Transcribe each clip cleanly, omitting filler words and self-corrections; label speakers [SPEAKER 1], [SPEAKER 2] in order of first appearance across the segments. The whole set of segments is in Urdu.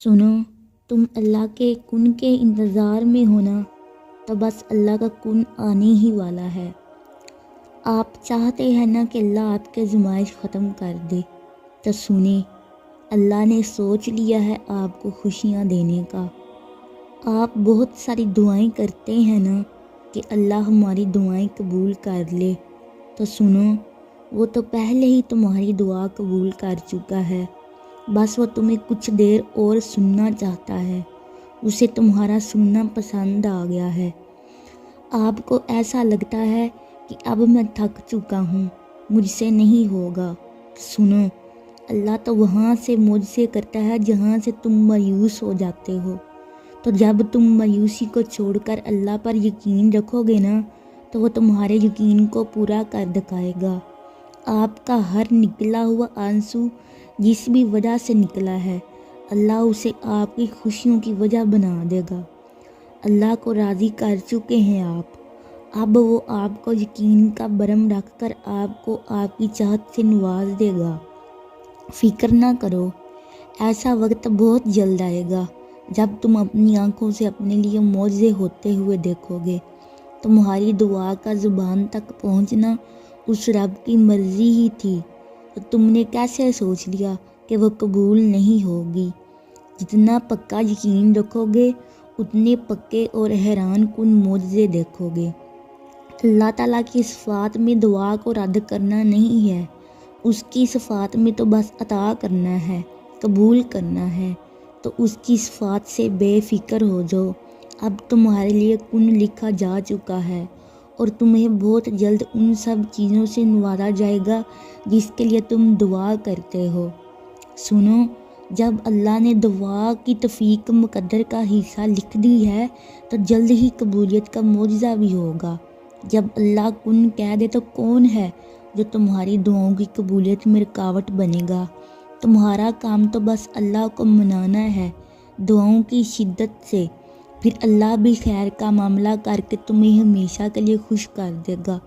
[SPEAKER 1] سنو، تم اللہ کے کن کے انتظار میں ہونا تو بس اللہ کا کن آنے ہی والا ہے۔ آپ چاہتے ہیں نا کہ اللہ آپ کے آزمائش ختم کر دے، تو سنیں، اللہ نے سوچ لیا ہے آپ کو خوشیاں دینے کا۔ آپ بہت ساری دعائیں کرتے ہیں نا کہ اللہ ہماری دعائیں قبول کر لے، تو سنو، وہ تو پہلے ہی تمہاری دعا قبول کر چکا ہے، بس وہ تمہیں کچھ دیر اور سننا چاہتا ہے، اسے تمہارا سننا پسند آ گیا ہے۔ آپ کو ایسا لگتا ہے کہ اب میں تھک چکا ہوں، مجھ سے نہیں ہوگا۔ سنو، اللہ تو وہاں سے مجھ سے کرتا ہے جہاں سے تم مایوس ہو جاتے ہو، تو جب تم مایوسی کو چھوڑ کر اللہ پر یقین رکھو گے نا تو وہ تمہارے یقین کو پورا کر دکھائے گا۔ آپ کا ہر نکلا ہوا آنسو جس بھی وجہ سے نکلا ہے، اللہ اسے آپ کی خوشیوں کی وجہ بنا دے گا۔ اللہ کو راضی کر چکے ہیں آپ، اب وہ آپ کو یقین کا برم رکھ کر آپ کو آپ کی چاہت سے نواز دے گا۔ فکر نہ کرو، ایسا وقت بہت جلد آئے گا جب تم اپنی آنکھوں سے اپنے لیے معجزے ہوتے ہوئے دیکھو گے۔ تمہاری دعا کا زبان تک پہنچنا اس رب کی مرضی ہی تھی، تو تم نے کیسے سوچ لیا کہ وہ قبول نہیں ہوگی؟ جتنا پکا یقین رکھو گے اتنے پکے اور حیران کن معجزے دیکھو گے۔ اللہ تعالیٰ کی صفات میں دعا کو رد کرنا نہیں ہے، اس کی صفات میں تو بس عطا کرنا ہے، قبول کرنا ہے۔ تو اس کی صفات سے بے فکر ہو جاؤ، اب تمہارے لیے کن لکھا جا چکا ہے اور تمہیں بہت جلد ان سب چیزوں سے نوازا جائے گا جس کے لیے تم دعا کرتے ہو۔ سنو، جب اللہ نے دعا کی توفیق مقدر کا حصہ لکھ دی ہے تو جلد ہی قبولیت کا معجزہ بھی ہوگا۔ جب اللہ کن کہہ دے تو کون ہے جو تمہاری دعاؤں کی قبولیت میں رکاوٹ بنے گا؟ تمہارا کام تو بس اللہ کو منانا ہے دعاؤں کی شدت سے، پھر اللہ بھی خیر کا معاملہ کر کے تمہیں ہمیشہ کے لیے خوش کر دے گا۔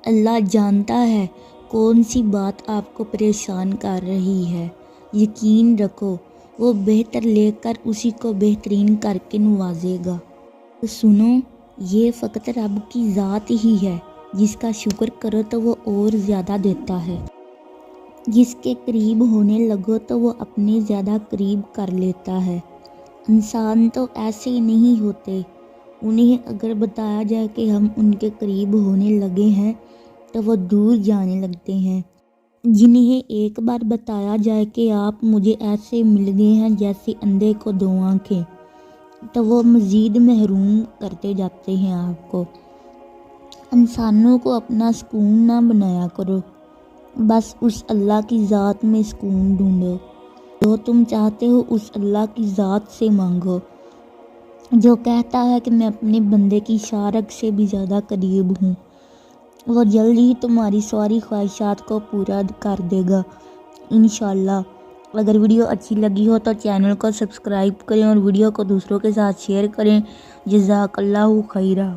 [SPEAKER 1] اللہ جانتا ہے کون سی بات آپ کو پریشان کر رہی ہے، یقین رکھو وہ بہتر لے کر اسی کو بہترین کر کے نوازے گا۔ تو سنو، یہ فقط رب کی ذات ہی ہے، جس کا شکر کرو تو وہ اور زیادہ دیتا ہے، جس کے قریب ہونے لگو تو وہ اپنے زیادہ قریب کر لیتا ہے۔ انسان تو ایسے ہی نہیں ہوتے، انہیں اگر بتایا جائے کہ ہم ان کے قریب ہونے لگے ہیں تو وہ دور جانے لگتے ہیں، جنہیں ایک بار بتایا جائے کہ آپ مجھے ایسے مل گئے ہیں جیسے اندھے کو دو آنکھیں، تو وہ مزید محروم کرتے جاتے ہیں آپ کو۔ انسانوں کو اپنا سکون نہ بنایا کرو، بس اس اللہ کی ذات میں سکون ڈھونڈو۔ جو تم چاہتے ہو اس اللہ کی ذات سے مانگو، جو کہتا ہے کہ میں اپنے بندے کی شارک سے بھی زیادہ قریب ہوں۔ وہ جلد ہی تمہاری ساری خواہشات کو پورا کر دے گا انشاءاللہ۔ اگر ویڈیو اچھی لگی ہو تو چینل کو سبسکرائب کریں اور ویڈیو کو دوسروں کے ساتھ شیئر کریں۔ جزاک اللہ خیرہ۔